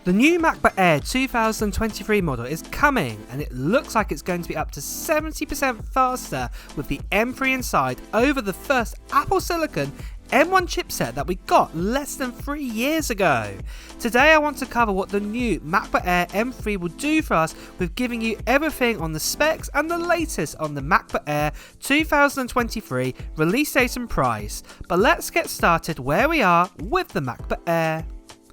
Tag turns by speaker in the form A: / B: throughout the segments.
A: The new MacBook Air 2023 model is coming, and it looks like it's going to be up to 70% faster with the M3 inside over the first Apple Silicon M1 chipset that we got less than 3 years ago. Today I want to cover what the new MacBook Air M3 will do for us, with giving you everything on the specs and the latest on the MacBook Air 2023 release date and price. But let's get started where we are with the MacBook Air.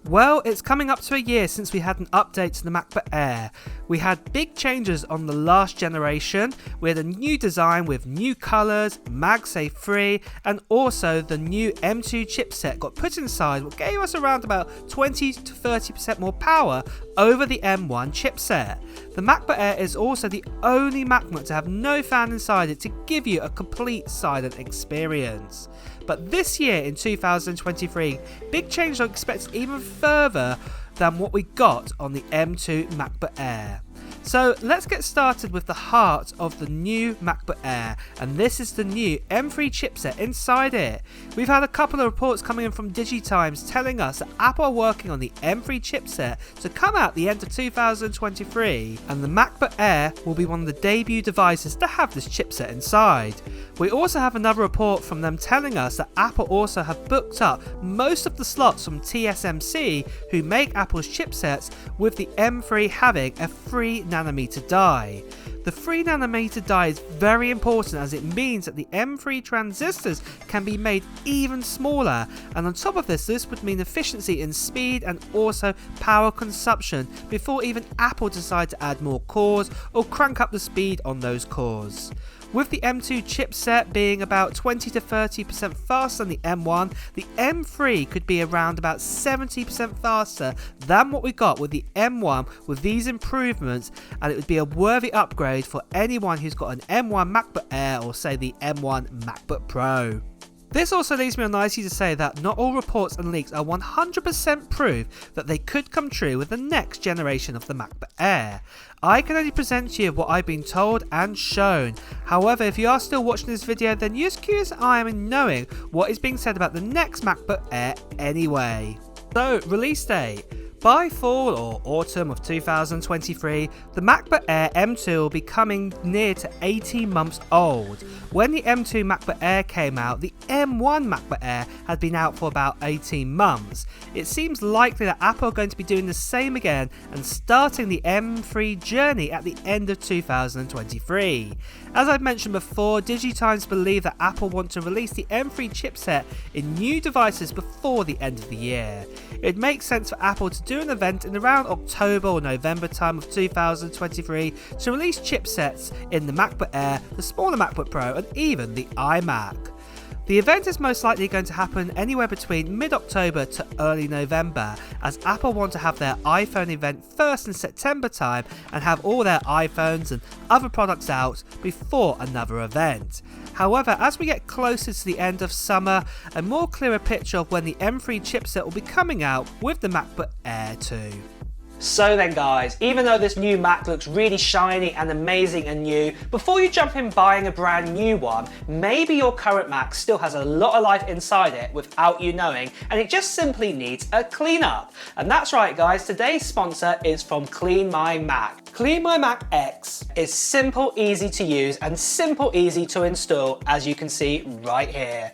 A: Well, it's coming up to a year since we had an update to the MacBook Air. We had big changes on the last generation. We had a new design with new colours, MagSafe free, and also the new M2 chipset got put inside, what gave us around about 20 to 30% more power over the M1 chipset. The MacBook Air is also the only MacBook to have no fan inside it to give you a complete silent experience. But this year in 2023, big changes are expected even further than what we got on the M2 MacBook Air. So let's get started with the heart of the new MacBook Air, and this is the new M3 chipset inside it. We've had a couple of reports coming in from DigiTimes telling us that Apple are working on the M3 chipset to come out the end of 2023, and the MacBook Air will be one of the debut devices to have this chipset inside. We also have another report from them telling us that Apple also have booked up most of the slots from TSMC, who make Apple's chipsets, with the M3 having a 3nm die. The 3nm die is very important, as it means that the M3 transistors can be made even smaller, and on top of this would mean efficiency in speed and also power consumption before even Apple decide to add more cores or crank up the speed on those cores. With the M2 chipset being about 20 to 30% faster than the M1, the M3 could be around about 70% faster than what we got with the M1 with these improvements, and it would be a worthy upgrade for anyone who's got an M1 MacBook Air or say the M1 MacBook Pro. This also leads me on nicely to say that not all reports and leaks are 100% proof that they could come true with the next generation of the MacBook Air. I can only present to you what I've been told and shown. However, if you are still watching this video, then you're as curious as I am in knowing what is being said about the next MacBook Air anyway. So, release date. By fall or autumn of 2023, the MacBook Air M2 will be coming near to 18 months old. When the M2 MacBook Air came out, the M1 MacBook Air had been out for about 18 months. It seems likely that Apple are going to be doing the same again and starting the M3 journey at the end of 2023. As I've mentioned before, DigiTimes believe that Apple want to release the M3 chipset in new devices before the end of the year. It makes sense for Apple to do an event in around October or November time of 2023 to release chipsets in the MacBook Air, the smaller MacBook Pro, and even the iMac. The event is most likely going to happen anywhere between mid-October to early November, as Apple want to have their iPhone event first in September time and have all their iPhones and other products out before another event. However, as we get closer to the end of summer, a more clearer picture of when the M3 chipset will be coming out with the MacBook Air 2.
B: So then guys, even though this new Mac looks really shiny and amazing and new, before you jump in buying a brand new one, maybe your current Mac still has a lot of life inside it without you knowing, and it just simply needs a cleanup. And that's right guys, today's sponsor is from Clean My Mac. Clean My Mac X is simple, easy to use and simple, easy to install, as you can see right here.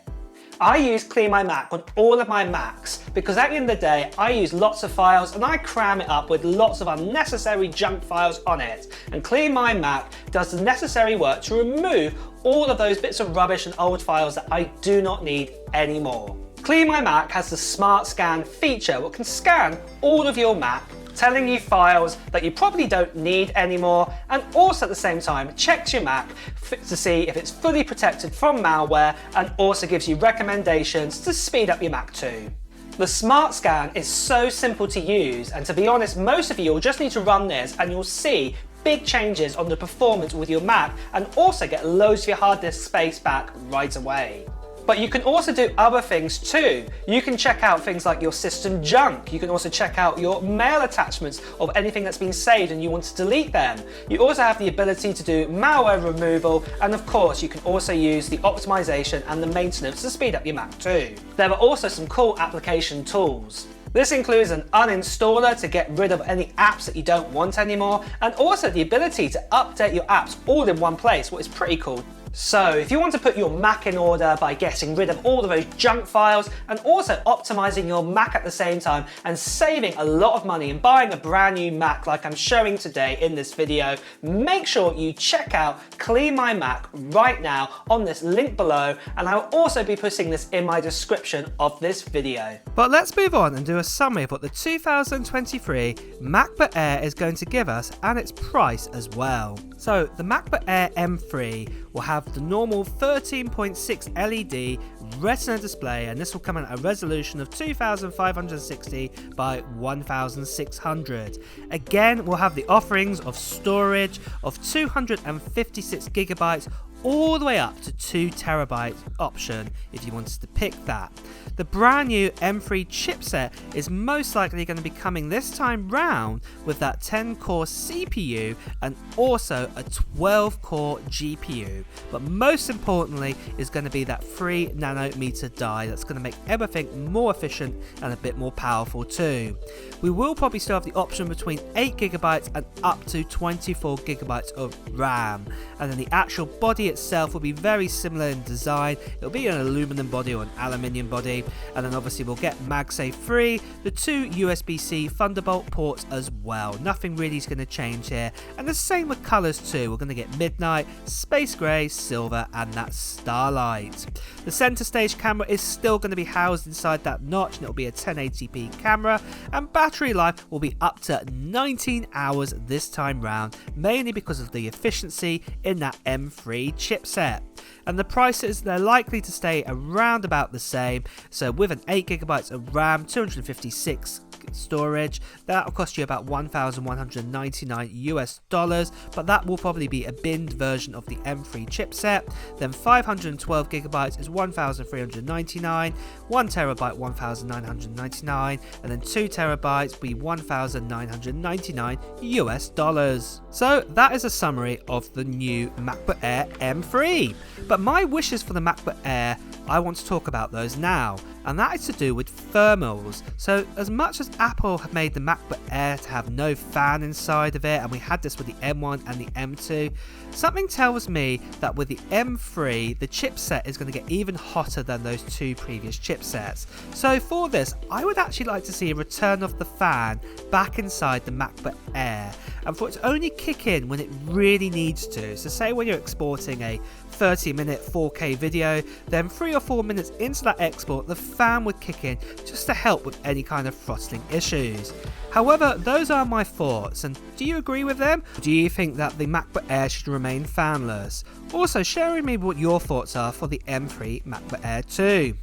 B: I use Clean My Mac on all of my Macs because at the end of the day, I use lots of files and I cram it up with lots of unnecessary junk files on it. And Clean My Mac does the necessary work to remove all of those bits of rubbish and old files that I do not need anymore. Clean My Mac has the Smart Scan feature, which can scan all of your Mac, telling you files that you probably don't need anymore, and also at the same time checks your Mac to see if it's fully protected from malware, and also gives you recommendations to speed up your Mac too. The Smart Scan is so simple to use, and to be honest, most of you will just need to run this and you'll see big changes on the performance with your Mac, and also get loads of your hard disk space back right away. But you can also do other things too. You can check out things like your system junk. You can also check out your mail attachments of anything that's been saved and you want to delete them. You also have the ability to do malware removal, and of course you can also use the optimization and the maintenance to speed up your Mac too. There are also some cool application tools. This includes an uninstaller to get rid of any apps that you don't want anymore, and also the ability to update your apps all in one place, which is pretty cool. So if you want to put your Mac in order by getting rid of all of those junk files and also optimizing your Mac at the same time and saving a lot of money and buying a brand new Mac like I'm showing today in this video, make sure you check out Clean My Mac right now on this link below, and I'll also be putting this in my description of this video.
A: But let's move on and do a summary of what the 2023 MacBook Air is going to give us and its price as well. So the MacBook Air M3 will have the normal 13.6 LED Retina display, and this will come in at a resolution of 2560 by 1600. Again, we'll have the offerings of storage of 256 gigabytes all the way up to 2 terabyte option if you wanted to pick that. The brand new M3 chipset is most likely going to be coming this time round with that 10-core CPU and also a 12-core GPU, but most importantly is going to be that 3 nanometer die that's going to make everything more efficient and a bit more powerful too. We will probably still have the option between 8GB and up to 24GB of RAM, and then the actual body itself will be very similar in design. It'll be an aluminum body or an aluminium body, and then obviously we'll get MagSafe 3, the 2 USB-C Thunderbolt ports as well. Nothing really is going to change here, and the same with colours too. We're going to get Midnight, Space Grey, Silver and that Starlight. The centre stage camera is still going to be housed inside that notch, and it'll be a 1080p camera, and battery life will be up to 19 hours this time round, mainly because of the efficiency in that M3 chipset. And the prices, they're likely to stay around about the same. So with an 8GB of RAM, 256 storage, that will cost you about $1,199, but that will probably be a binned version of the M3 chipset. Then 512GB is $1,399, 1TB $1,999, and then 2TB will be $1,999. So that is a summary of the new MacBook Air M3. But my wishes for the MacBook Air, I want to talk about those now, and that is to do with thermals. So as much as Apple have made the MacBook Air to have no fan inside of it, and we had this with the M1 and the M2, something tells me that with the M3 the chipset is going to get even hotter than those two previous chipsets. So for this, I would actually like to see a return of the fan back inside the MacBook Air, and for it to only kick in when it really needs to. So say when you're exporting a 30-minute 4K video, then 3 or 4 minutes into that export the fan would kick in just to help with any kind of throttling issues. However, those are my thoughts, and do you agree with them? Or do you think that the MacBook Air should remain fanless? Also share with me what your thoughts are for the M3 MacBook Air 2.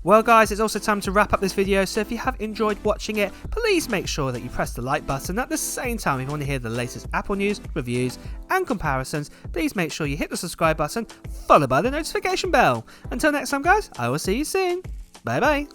A: Well guys, it's also time to wrap up this video, so if you have enjoyed watching it, please make sure that you press the like button. At the same time, if you want to hear the latest Apple news, reviews and comparisons, please make sure you hit the subscribe button, followed by the notification bell. Until next time guys, I will see you soon. Bye bye.